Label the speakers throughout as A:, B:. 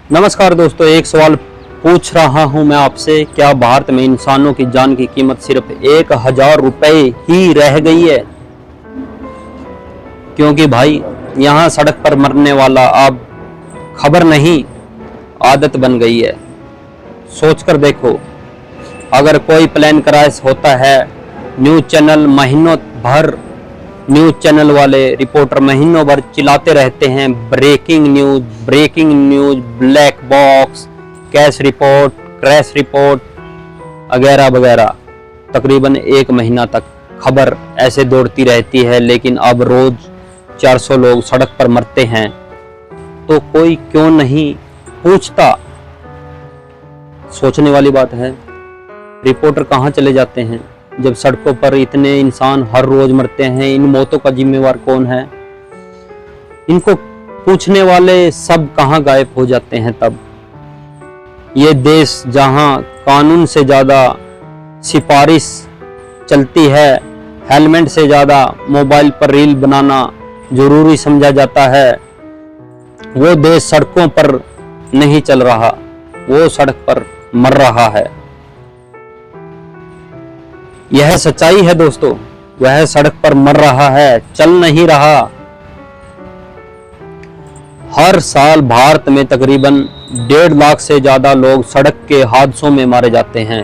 A: नमस्कार दोस्तों, एक सवाल पूछ रहा हूं मैं आपसे। क्या भारत में इंसानों की जान की कीमत सिर्फ 1000 रुपए ही रह गई है? क्योंकि भाई यहाँ सड़क पर मरने वाला अब खबर नहीं, आदत बन गई है। सोचकर देखो, अगर कोई प्लेन क्रैश होता है, न्यूज चैनल महीनों भर न्यूज चैनल वाले रिपोर्टर महीनों भर चिल्लाते रहते हैं, breaking news, black box, cash report, crash report वगैरह वगैरह। तकरीबन 1 महीना तक खबर ऐसे दौड़ती रहती है, लेकिन अब रोज 400 लोग सड़क पर मरते हैं तो कोई क्यों नहीं पूछता? सोचने वाली बात है। रिपोर्टर कहाँ चले जाते हैं जब सड़कों पर इतने इंसान हर रोज मरते हैं? इन मौतों का जिम्मेवार कौन है? इनको पूछने वाले सब कहाँ गायब हो जाते हैं तब? ये देश जहां कानून से ज्यादा सिफारिश चलती है, हेलमेट से ज्यादा मोबाइल पर रील बनाना जरूरी समझा जाता है, वो देश सड़कों पर नहीं चल रहा, वो सड़क पर मर रहा है। यह सच्चाई है दोस्तों, वह सड़क पर मर रहा है, चल नहीं रहा। हर साल भारत में तकरीबन 1.5 लाख से ज्यादा लोग सड़क के हादसों में मारे जाते हैं।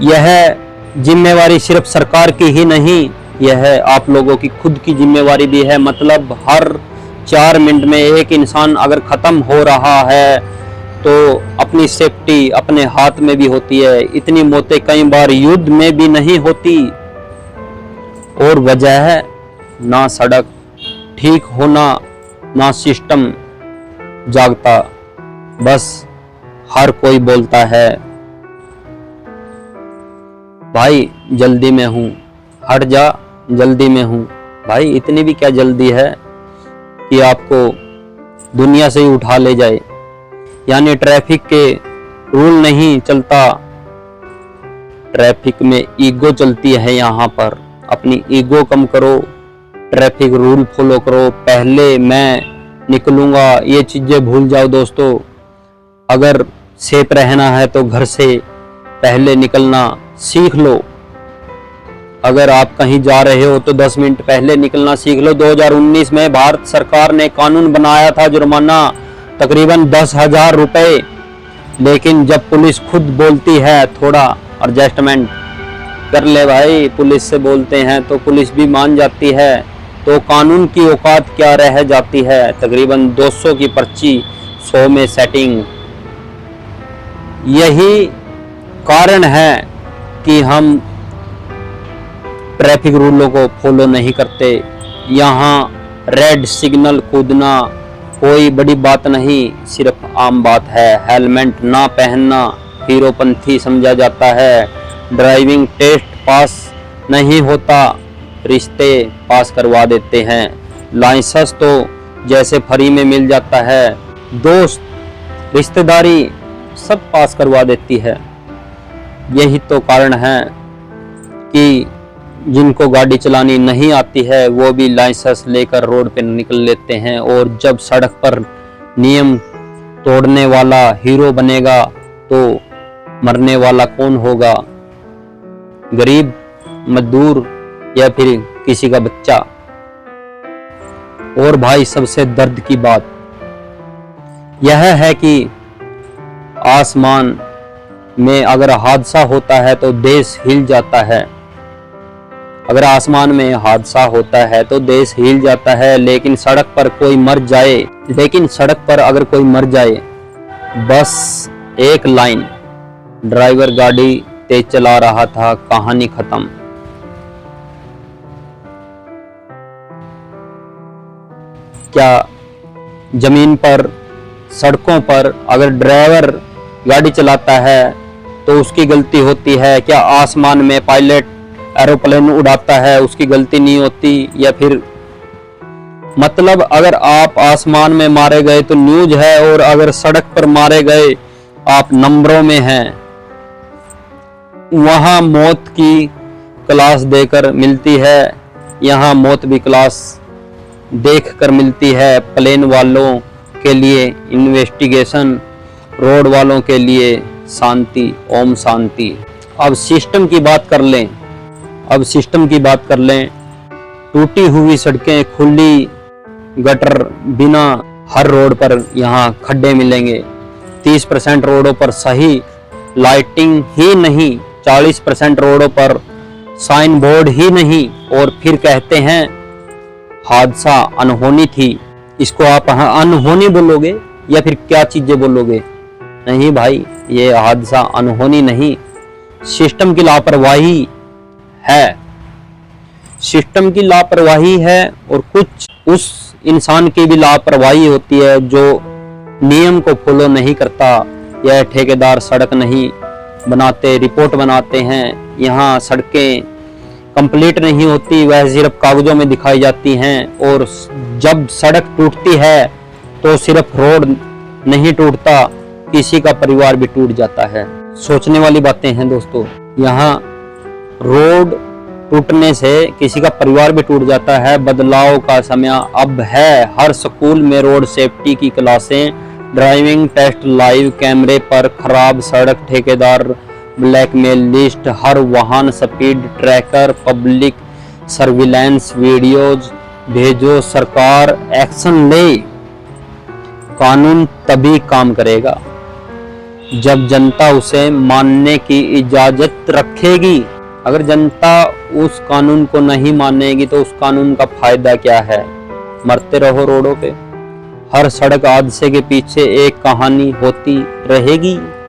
A: यह जिम्मेवारी सिर्फ सरकार की ही नहीं, यह आप लोगों की खुद की जिम्मेवारी भी है। मतलब हर 4 मिनट में एक इंसान अगर खत्म हो रहा है तो अपनी सेफ्टी अपने हाथ में भी होती है। इतनी मौतें कई बार युद्ध में भी नहीं होती, और वजह है ना सड़क ठीक होना, ना सिस्टम जागता। बस हर कोई बोलता है भाई जल्दी में हूं, हट जा, जल्दी में हूं। भाई इतनी भी क्या जल्दी है कि आपको दुनिया से ही उठा ले जाए? यानी ट्रैफिक के रूल नहीं चलता, ट्रैफिक में ईगो चलती है। यहाँ पर अपनी ईगो कम करो, ट्रैफिक रूल फॉलो करो। पहले मैं निकलूंगा, ये चीजें भूल जाओ दोस्तों। अगर सेफ रहना है तो घर से पहले निकलना सीख लो। अगर आप कहीं जा रहे हो तो 10 मिनट पहले निकलना सीख लो। 2019 में भारत सरकार ने कानून बनाया था, जुर्माना तकरीबन 10,000 रुपए, लेकिन जब पुलिस खुद बोलती है थोड़ा एडजस्टमेंट कर ले भाई, पुलिस से बोलते हैं तो पुलिस भी मान जाती है, तो कानून की औकात क्या रह जाती है? तकरीबन 200 की पर्ची, 100 में सेटिंग। यही कारण है कि हम ट्रैफिक रूलों को फॉलो नहीं करते। यहाँ रेड सिग्नल कूदना कोई बड़ी बात नहीं, सिर्फ आम बात है। हेलमेट ना पहनना हीरोपंथी समझा जाता है। ड्राइविंग टेस्ट पास नहीं होता, रिश्ते पास करवा देते हैं। लाइसेंस तो जैसे फ्री में मिल जाता है, दोस्त रिश्तेदारी सब पास करवा देती है। यही तो कारण है कि जिनको गाड़ी चलानी नहीं आती है वो भी लाइसेंस लेकर रोड पे निकल लेते हैं, और जब सड़क पर नियम तोड़ने वाला हीरो बनेगा तो मरने वाला कौन होगा? गरीब, मजदूर या फिर किसी का बच्चा? और भाई सबसे दर्द की बात यह है कि आसमान में अगर हादसा होता है तो देश हिल जाता है। अगर आसमान में हादसा होता है तो देश हिल जाता है, लेकिन सड़क पर अगर कोई मर जाए, बस एक लाइन, ड्राइवर गाड़ी तेज चला रहा था, कहानी खत्म। क्या जमीन पर, सड़कों पर अगर ड्राइवर गाड़ी चलाता है तो उसकी गलती होती है? क्या आसमान में पायलट एरोप्लेन उड़ाता है उसकी गलती नहीं होती? या फिर मतलब अगर आप आसमान में मारे गए तो न्यूज है, और अगर सड़क पर मारे गए आप नंबरों में हैं। वहां मौत की क्लास देकर मिलती है, यहाँ मौत भी क्लास देख कर मिलती है। प्लेन वालों के लिए इन्वेस्टिगेशन, रोड वालों के लिए शांति, ओम शांति। अब सिस्टम की बात कर लें। टूटी हुई सड़कें, खुली गटर बिना, हर रोड पर यहाँ खड्डे मिलेंगे। 30% रोडों पर सही लाइटिंग ही नहीं, 40% रोडों पर साइन बोर्ड ही नहीं, और फिर कहते हैं हादसा अनहोनी थी। इसको आप अनहोनी बोलोगे या फिर क्या चीजें बोलोगे? नहीं भाई, ये हादसा अनहोनी नहीं, सिस्टम की लापरवाही है। सिस्टम की लापरवाही है, और कुछ उस इंसान की भी लापरवाही होती है जो नियम को फॉलो नहीं करता। यह ठेकेदार सड़क नहीं बनाते, रिपोर्ट बनाते हैं। यहाँ सड़कें कंप्लीट नहीं होती, वह सिर्फ कागजों में दिखाई जाती हैं। और जब सड़क टूटती है तो सिर्फ रोड नहीं टूटता, किसी का परिवार भी टूट जाता है। सोचने वाली बातें हैं दोस्तों। यहाँ रोड टूटने से किसी का परिवार भी टूट जाता है। बदलाव का समय अब है। हर स्कूल में रोड सेफ्टी की क्लासें, ड्राइविंग टेस्ट, लाइव कैमरे पर खराब सड़क, ठेकेदार ब्लैकमेल लिस्ट, हर वाहन speed tracker, public surveillance videos भेजो, सरकार एक्शन ले। कानून तभी काम करेगा जब जनता उसे मानने की इजाजत रखेगी। अगर जनता उस कानून को नहीं मानेगी तो उस कानून का फायदा क्या है? मरते रहो रोडों पे। हर सड़क हादसे के पीछे एक कहानी होती रहेगी।